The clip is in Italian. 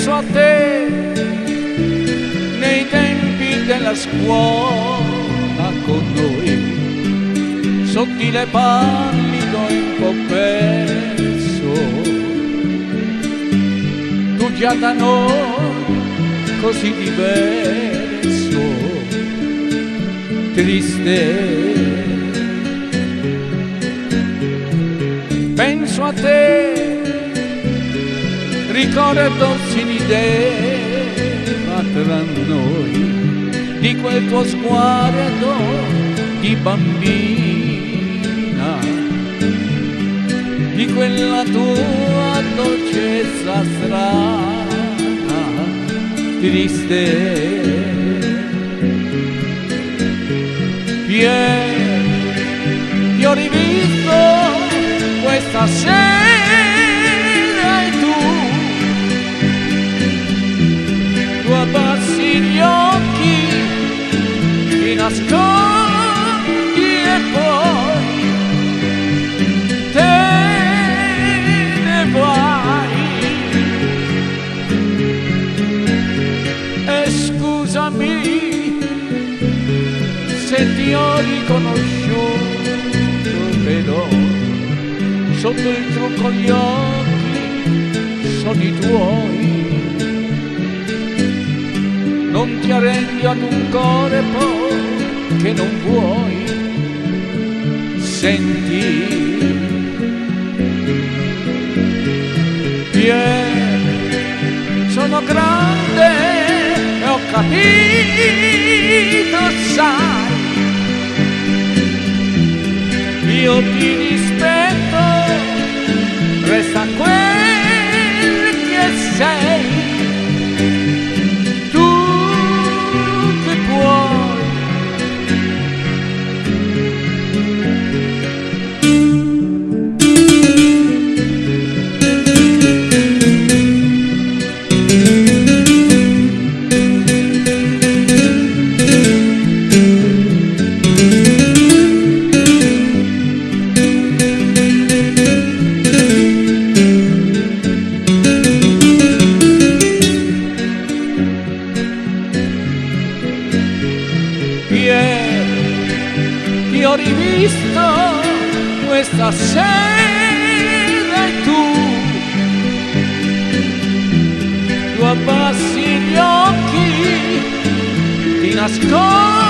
penso a te nei tempi della scuola con noi, sottile pallido e un po' perso, tu già da noi così diverso, triste. Penso a te, ricordo si rideva tra noi di quel tuo sguardo di bambina, di quella tua dolcezza strana, triste. Ti ho rivisto questa sera e tu abbassi gli occhi, ti nascondi e poi te ne vai. E scusami se ti ho riconosciuto, però sotto il trucco gli occhi sono i tuoi. Non ti arrendi ad un cuore poi che non vuoi. Senti, sono grande e ho capito, sai, io ti rispetto, resta quel che sei, tu che puoi. Ti ho rivisto questa sera e tu abbassi gli occhi, ti nascondi